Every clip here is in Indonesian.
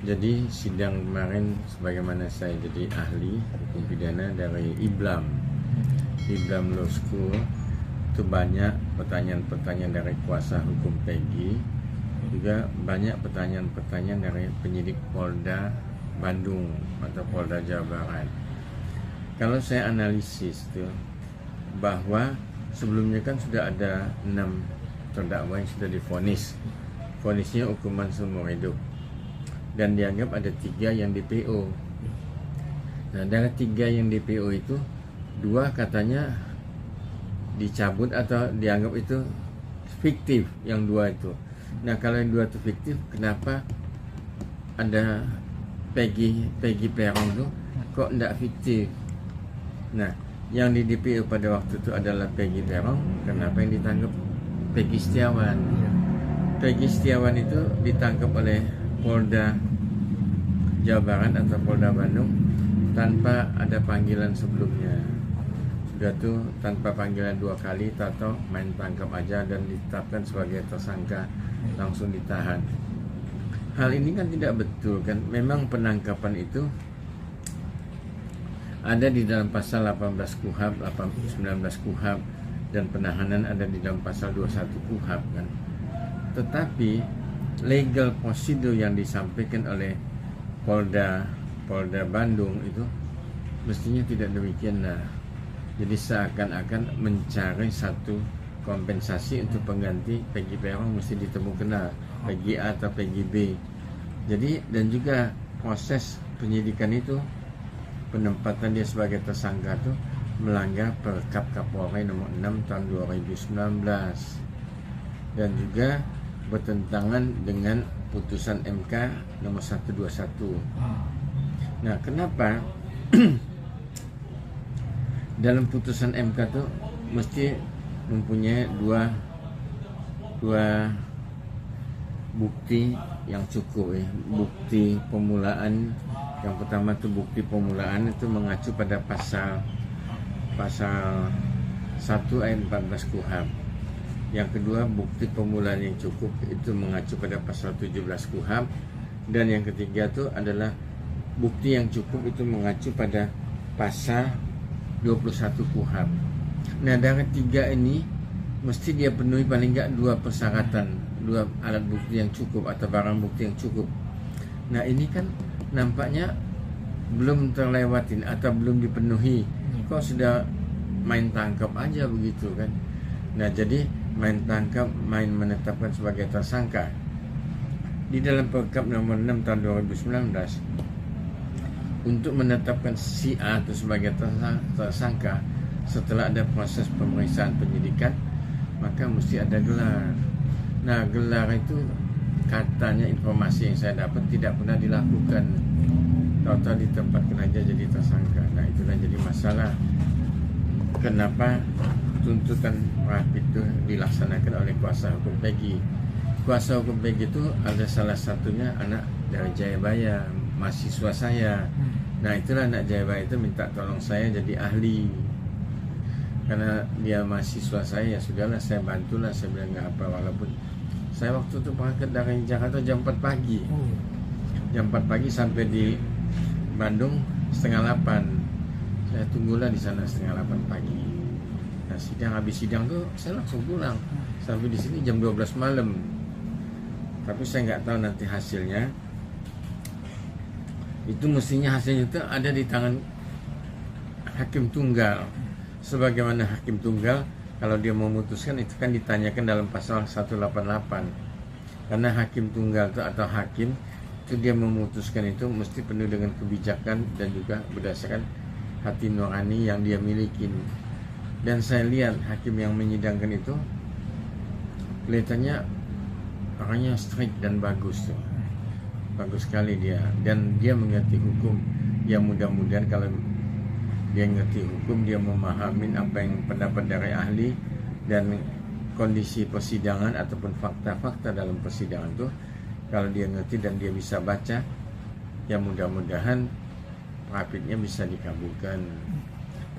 Jadi sidang kemarin sebagaimana saya jadi ahli hukum pidana dari IBLAM Law School, itu banyak pertanyaan-pertanyaan dari kuasa hukum Peggy, juga banyak pertanyaan-pertanyaan dari penyidik Polda Bandung atau Polda Jawa Barat. Kalau saya analisis tuh bahwa sebelumnya kan sudah ada 6 terdakwa yang sudah divonis, vonisnya hukuman seumur hidup, dan dianggap ada 3 yang DPO. Nah, dari 3 yang DPO itu 2 katanya dicabut atau dianggap itu fiktif, yang 2 itu. Nah, kalau yang 2 itu fiktif, kenapa ada Peggy Peron tuh kok enggak fiktif? Nah, yang di DPO pada waktu itu adalah Peggy Peron, kenapa yang ditangkap Peggy Setiawan? Peggy Setiawan itu ditangkap oleh Polda Jawa Barat atau Polda Bandung tanpa ada panggilan sebelumnya. Sudah tuh tanpa panggilan 2 kali, tato main tangkap aja dan ditetapkan sebagai tersangka, langsung ditahan. Hal ini kan tidak betul kan. Memang penangkapan itu ada di dalam pasal 18 KUHP, 19 KUHP, dan penahanan ada di dalam pasal 21 KUHP kan. Tetapi legal prosedur yang disampaikan oleh Polda Bandung itu mestinya tidak demikian lah. Jadi seakan-akan mencari satu kompensasi untuk pengganti Peggy Peron, mesti ditemukan Peggy A atau Peggy B. Jadi dan juga proses penyidikan itu, penempatan dia sebagai tersangka itu melanggar Perkap Kapolri nomor 6 tahun 2019 dan juga bertentangan dengan putusan MK nomor 121. Nah, kenapa dalam putusan MK tuh mesti mempunyai dua bukti yang cukup ya. Bukti pemulaan, yang pertama tuh bukti pemulaan itu mengacu pada pasal 1 ayat 14 KUHP. Yang kedua, bukti pemulaan yang cukup itu mengacu pada pasal 17 KUHP. Dan yang ketiga itu adalah bukti yang cukup itu mengacu pada pasal 21 KUHP. Nah, dari 3 ini mesti dia penuhi paling enggak 2 persyaratan, 2 alat bukti yang cukup atau barang bukti yang cukup. Nah, ini kan nampaknya belum terlewatin atau belum dipenuhi. Kok sudah main tangkap aja begitu kan. Nah, jadi main tangkap, main menetapkan sebagai tersangka. Di dalam Perkap nomor 6 tahun 2019, untuk menetapkan si A itu sebagai tersangka setelah ada proses pemeriksaan penyidikan, maka mesti ada gelar. Nah, gelar itu katanya, informasi yang saya dapat, tidak pernah dilakukan. Tahu-tahu ditempatkan aja jadi tersangka. Nah, itulah jadi masalah. Kenapa tuntutan rapid itu dilaksanakan oleh kuasa hukum Peggy? Kuasa hukum Peggy itu ada salah satunya anak dari Jayabaya, mahasiswa saya. Nah, itulah anak Jayabaya itu minta tolong saya jadi ahli. Karena dia mahasiswa saya, ya sudahlah saya bantulah. Saya bilang nggak apa, walaupun saya waktu itu berangkat dari Jakarta jam 4 pagi. Jam 4 pagi sampai di Bandung setengah 8. Saya tunggulah di sana setengah 8 pagi. Nah, habis sidang tuh saya langsung pulang. Sampai di sini jam 12 malam. Tapi saya nggak tahu nanti hasilnya. Itu mestinya hasilnya itu ada di tangan hakim tunggal. Sebagaimana hakim tunggal, kalau dia memutuskan itu kan ditanyakan dalam pasal 188. Karena hakim tunggal itu atau hakim itu dia memutuskan itu mesti penuh dengan kebijakan dan juga berdasarkan hati nurani yang dia miliki. Dan saya lihat hakim yang menyidangkan itu kelihatannya orangnya strict dan bagus tuh. Bagus sekali dia, dan dia mengerti hukum. Ya, mudah-mudahan kalau dia mengerti hukum, dia memahami apa yang pendapat dari ahli dan kondisi persidangan ataupun fakta-fakta dalam persidangan tuh. Kalau dia ngerti dan dia bisa baca, ya mudah-mudahan rapidnya bisa dikabulkan.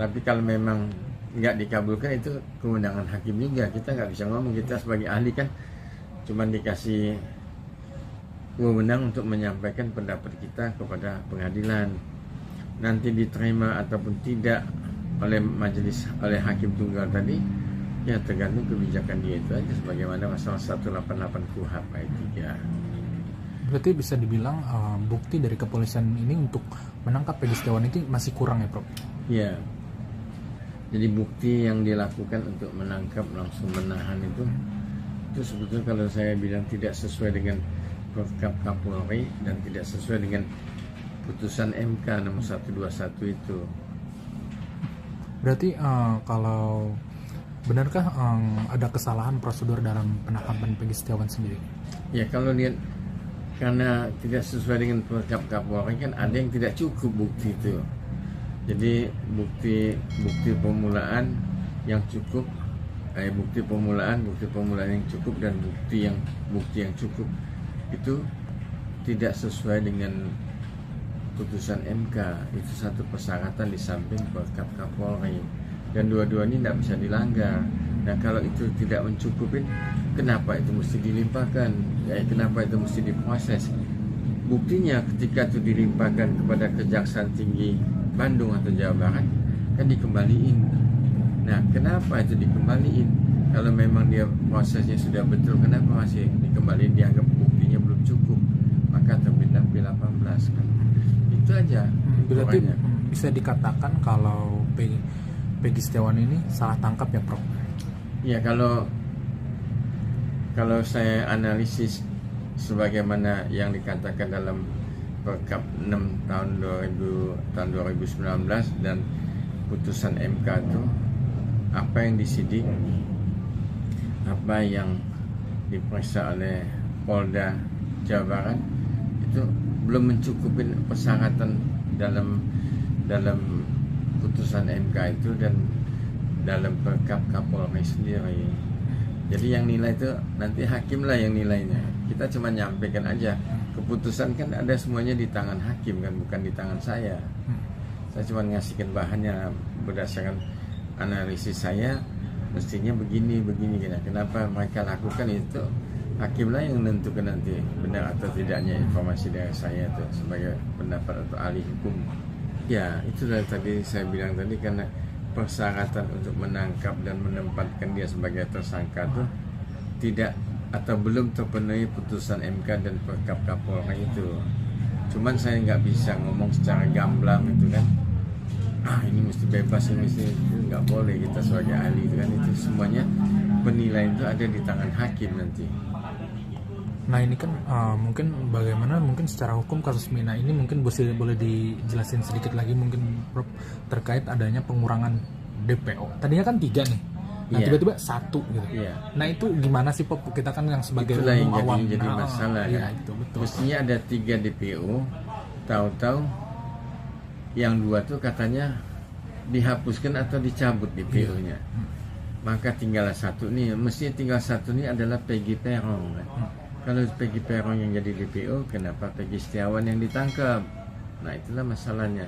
Tapi kalau memang nggak dikabulkan, itu kewenangan hakim juga. Kita nggak bisa ngomong, kita sebagai ahli kan cuman dikasih wewenang untuk menyampaikan pendapat kita kepada pengadilan. Nanti diterima ataupun tidak oleh majelis, oleh hakim tunggal tadi, ya tergantung kebijakan dia itu aja, sebagaimana pasal 188 KUHP ayat 3. Berarti bisa dibilang bukti dari kepolisian ini untuk menangkap Peggy Setiawan itu masih kurang ya, Prof? Ya, jadi bukti yang dilakukan untuk menangkap langsung menahan itu sebetulnya kalau saya bilang tidak sesuai dengan Perkap Kapolri dan tidak sesuai dengan putusan MK nomor 121 itu. Berarti kalau benarkah ada kesalahan prosedur dalam penangkapan Peggy Setiawan sendiri? Ya, kalau lihat karena tidak sesuai dengan Perkap Kapolri kan ada yang tidak cukup bukti itu. Jadi bukti permulaan yang cukup, bukti permulaan yang cukup dan bukti yang cukup itu tidak sesuai dengan putusan MK. Itu satu persyaratan di samping Perkap Kapolri, dan dua-dua ini tidak bisa dilanggar. Nah, kalau itu tidak mencukupi, kenapa itu mesti dilimpahkan? Kenapa itu mesti diproses? Buktinya ketika itu dilimpahkan kepada Kejaksaan Tinggi Bandung atau Jawa Barat kan dikembaliin. Nah, kenapa itu dikembaliin? Kalau memang dia prosesnya sudah betul, kenapa masih dikembaliin? Dianggap buktinya belum cukup, maka terbitlah P18 kan. Itu aja. Berarti bisa dikatakan kalau Peggy Setiawan ini salah tangkap ya, Prof? Ya, kalau saya analisis sebagaimana yang dikatakan dalam Perkap 6 tahun 2019 dan putusan MK itu, apa yang disidik, apa yang diperiksa oleh Polda Jawa Barat itu belum mencukupi persyaratan dalam putusan MK itu dan dalam Perkap Kapolri sendiri. Jadi yang nilai itu nanti hakim lah yang nilainya. Kita cuma nyampaikan aja. Keputusan kan ada semuanya di tangan hakim kan, bukan di tangan saya. Saya cuma ngasihkan bahannya berdasarkan analisis saya, mestinya begini. Kenapa mereka lakukan itu? Hakim lah yang menentukan nanti benar atau tidaknya informasi dari saya itu sebagai pendapat atau ahli hukum. Ya, itu dari tadi saya bilang tadi, karena persyaratan untuk menangkap dan menempatkan dia sebagai tersangka itu tidak atau belum terpenuhi putusan MK dan Perkap Kapolri itu. Cuman saya nggak bisa ngomong secara gamblang itu kan, ini mesti bebas, ini mesti itu, nggak boleh kita sebagai ahli itu kan. Itu semuanya penilaian itu ada di tangan hakim nanti. Nah, ini kan mungkin bagaimana mungkin secara hukum kasus Mina ini mungkin boleh dijelasin sedikit lagi mungkin, Prof, terkait adanya pengurangan DPO. Tadinya kan 3 nih, nah tiba-tiba 1 gitu. Nah, itu gimana sih, Prof? Kita kan yang sebagai itulah yang awam jadi masalah ya. Itu betul. Mestinya ada 3 DPO, tahu-tahu yang 2 tuh katanya dihapuskan atau dicabut DPO-nya. Maka tinggal 1 nih, mestinya tinggal 1 nih adalah Peggy Peron kan. Kalau Peggy Peron yang jadi DPO, kenapa Peggy Setiawan yang ditangkap? Nah, itulah masalahnya.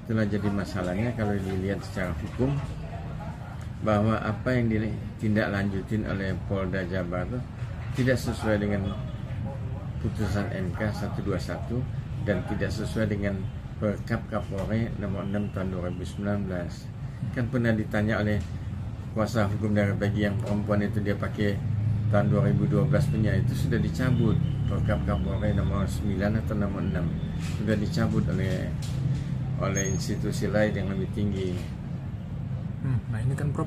Itulah jadi masalahnya kalau dilihat secara hukum, bahwa apa yang ditindaklanjutin oleh Polda Jabar itu tidak sesuai dengan putusan MK 121 dan tidak sesuai dengan Perkap Kapolri nomor 6 tahun 2019. Kan pernah ditanya oleh kuasa hukum dari Peggy yang perempuan itu, dia pakai tahun 2012 punya, itu sudah dicabut. Perkap Kapolri nomor 9 atau nomor 6 sudah dicabut oleh institusi lain yang lebih tinggi. Nah, ini kan, Prof,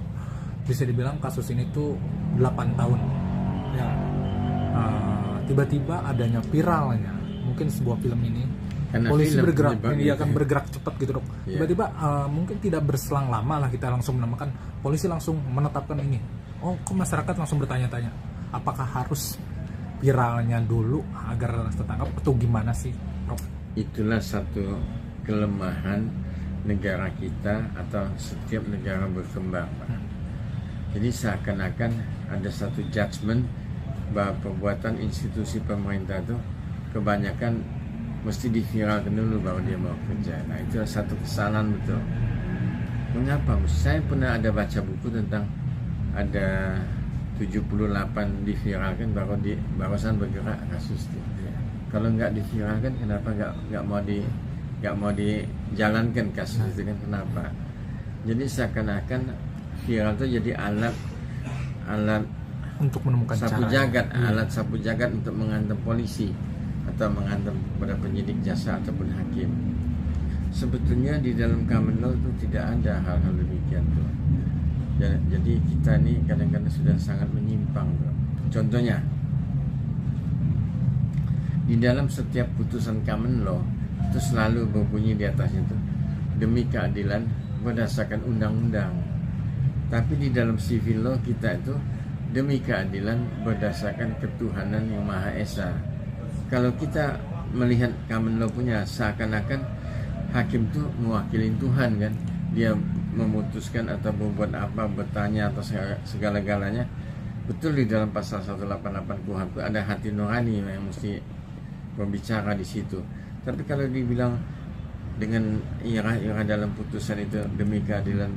bisa dibilang kasus ini tuh 8 tahun ya. Tiba-tiba adanya viralnya mungkin sebuah film ini, karena polisi akan bergerak cepat gitu, Dok. Tiba-tiba mungkin tidak berselang lama lah kita langsung menemukan polisi langsung menetapkan ini. Oh, kok masyarakat langsung bertanya-tanya, apakah harus viralnya dulu agar tertangkap atau gimana sih, Prof? Itulah satu kelemahan negara kita atau setiap negara berkembang. Jadi seakan-akan ada satu judgement bahwa perbuatan institusi pemerintah itu kebanyakan mesti diviralkan dulu baru dia mau kerja. Nah, itu satu kesalahan betul. Mengapa? Saya pernah ada baca buku tentang ada 78 diviralkan barusan bergerak kasus itu. Kalau nggak diviralkan, kenapa nggak mau dijalankan kasus itu kan, kenapa? Jadi seakan-akan viral itu jadi alat untuk menemukan sapu cara. jagat, alat sapu jagat untuk mengancam polisi atau mengancam kepada penyidik jasa ataupun hakim. Sebetulnya di dalam common law itu tidak ada hal-hal demikian tuh. Jadi kita ini kadang-kadang sudah sangat menyimpang tuh. Contohnya, di dalam setiap putusan common law itu selalu berbunyi di atasnya itu demi keadilan berdasarkan undang-undang. Tapi di dalam civil law kita itu demi keadilan berdasarkan ketuhanan yang Maha Esa. Kalau kita melihat common law punya, seakan-akan hakim itu mewakili Tuhan kan. Dia memutuskan atau membuat apa, bertanya atau segala-galanya. Betul di dalam pasal 188 KUHP itu ada hati nurani yang mesti berbicara di situ. Tapi kalau dibilang dengan irah-irah dalam putusan itu demi keadilan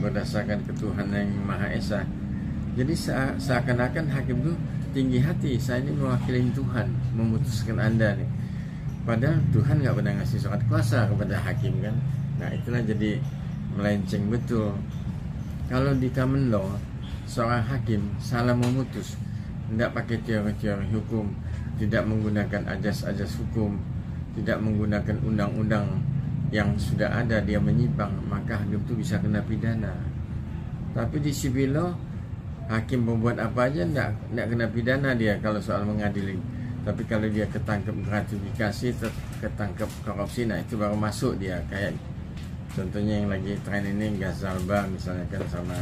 berdasarkan ketuhanan yang Maha Esa, jadi seakan-akan hakim itu tinggi hati, saya ini mewakili Tuhan memutuskan Anda nih. Padahal Tuhan nggak pernah ngasih surat kuasa kepada hakim kan. Nah itulah jadi melenceng betul. Kalau di common law seorang hakim salah memutus, tidak pakai teori-teori hukum, tidak menggunakan ajas-ajas hukum, tidak menggunakan undang-undang yang sudah ada, dia menyimpang, maka hakim itu bisa kena pidana. Tapi di civil law, hakim membuat apa aja tidak kena pidana dia kalau soal mengadili. Tapi kalau dia ketangkep gratifikasi, ketangkep korupsi, nah itu baru masuk dia. Kayak contohnya yang lagi tren ini Gazalba misalnya kan, sama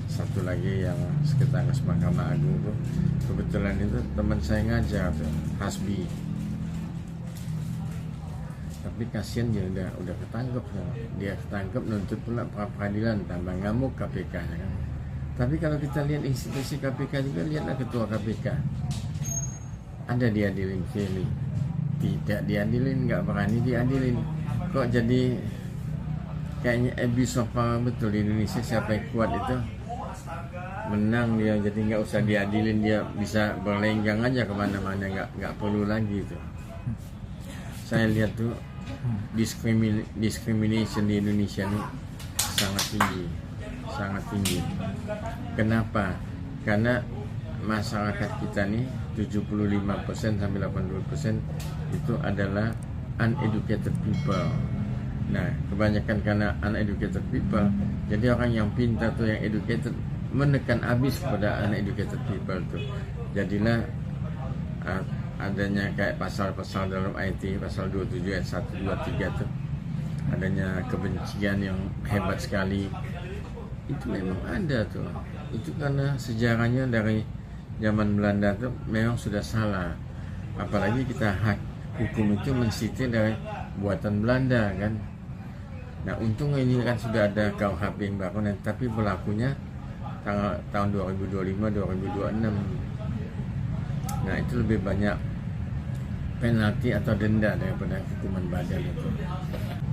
satu lagi yang sekretaris Mahkamah Agung tuh, kebetulan itu teman saya ngajar tuh, Hasbi. Tapi kasihan dia udah ketangkep, dia ketangkep nuntut pula pra peradilan, tambah ngamuk KPK kan. Tapi kalau kita lihat institusi KPK juga, lihatlah ketua KPK, ada diadilin Feli, tidak diadilin, nggak berani diadilin. Kok jadi kayaknya abuse of power betul di Indonesia. Siapa yang kuat itu menang dia, jadi nggak usah diadilin, dia bisa berlenggang aja kemana-mana, nggak perlu lagi itu. Saya lihat tuh discrimination di Indonesia ini sangat tinggi. Kenapa? Karena masyarakat kita nih 75% sampai 80% itu adalah uneducated people. Nah, kebanyakan karena uneducated people, jadi orang yang pintar tuh, yang educated, menekan habis kepada uneducated people tuh. Jadilah adanya kayak pasal-pasal dalam IT, pasal 27 ayat 1, 2, 3 tuh, adanya kebencian yang hebat sekali. Itu memang ada tuh. Itu karena sejarahnya dari zaman Belanda tuh memang sudah salah. Apalagi kita hukum itu mensiti dari buatan Belanda kan. Nah untung ini kan sudah ada KUHP yang baru, tapi berlakunya tahun 2025-2026. Nah itu lebih banyak penalti atau denda daripada hukuman badan itu.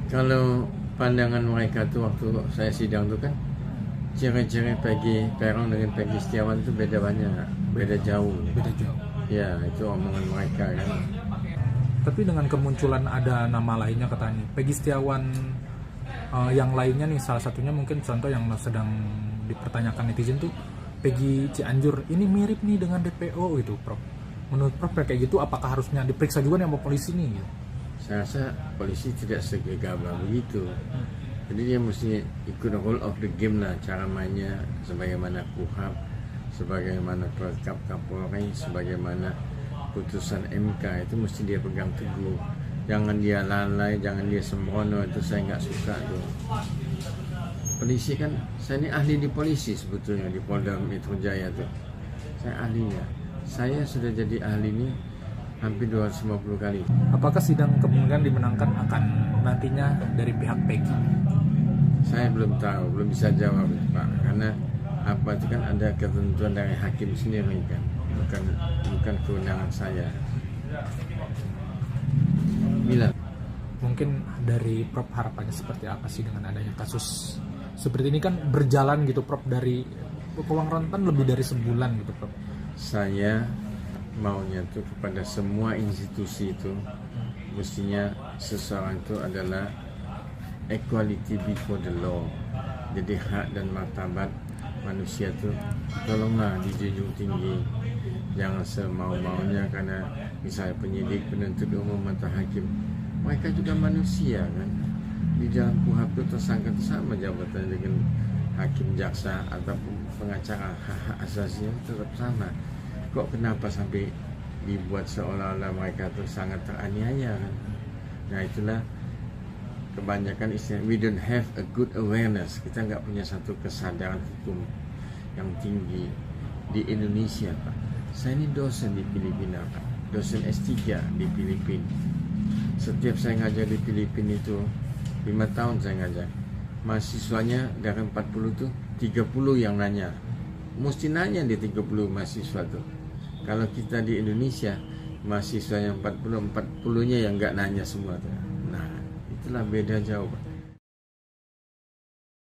Kalau pandangan mereka tuh waktu saya sidang tuh kan, ciri-ciri Peggy Peron dengan Peggy Setiawan itu beda banyak, beda jauh. Ya itu omongan mereka kan. Tapi dengan kemunculan ada nama lainnya katanya, Peggy Setiawan, yang lainnya nih, salah satunya mungkin contoh yang sedang dipertanyakan netizen tuh Peggy Cianjur, ini mirip nih dengan DPO gitu, Prof. Menurut Prof kayak gitu, apakah harusnya diperiksa juga nih sama polisi nih? Gitu? Saya rasa polisi tidak segegabah begitu. Jadi dia mesti ikut rule of the game lah, cara mainnya sebagaimana KUHP, sebagaimana Perkap Kapolri, sebagaimana putusan MK, itu mesti dia pegang teguh. Jangan dia lalai, jangan dia sembrono, itu saya nggak suka tuh. Polisi kan, saya ini ahli di polisi sebetulnya, di Polda Metro Jaya tuh. Saya ahlinya. Saya sudah jadi ahli ini hampir 250 kali. Apakah sidang kemungkinan dimenangkan akan nantinya dari pihak Peggy? Saya belum tahu, belum bisa jawab Pak, karena apa itu kan ada ketentuan dari hakim sendiri kan, bukan kewenangan saya. Bilang. Mungkin dari Prof harapannya seperti apa sih dengan adanya kasus seperti ini, kan berjalan gitu Prof, dari Pawang Rentan lebih dari sebulan gitu Prof. Saya maunya tuh kepada semua institusi itu mestinya seseorang itu adalah equality before the law. Jadi hak dan martabat manusia tuh tolonglah dijunjung tinggi, jangan semau-maunya. Karena misalnya penyidik, penuntut umum atau hakim, mereka juga manusia kan. Di dalam KUHP itu tersangka itu sama jabatan dengan hakim, jaksa ataupun pengacara, hak-hak asasinya tetap sama. Kok kenapa sampai dibuat seolah-olah mereka itu sangat teraniaya kan? Nah itulah kebanyakan istilah we don't have a good awareness. Kita nggak punya satu kesadaran hukum yang tinggi di Indonesia, Pak. Saya ini dosen di Filipina, Pak. Dosen S3 di Filipina. Setiap saya ngajar di Filipina itu 5 tahun saya ngajar. Mahasiswanya dari 40 tuh 30 yang nanya. Mesti nanya di 30 mahasiswa tuh. Kalau kita di Indonesia, mahasiswa yang 40-nya yang nggak nanya semua tuh. Nah, itulah beda jauh, Pak.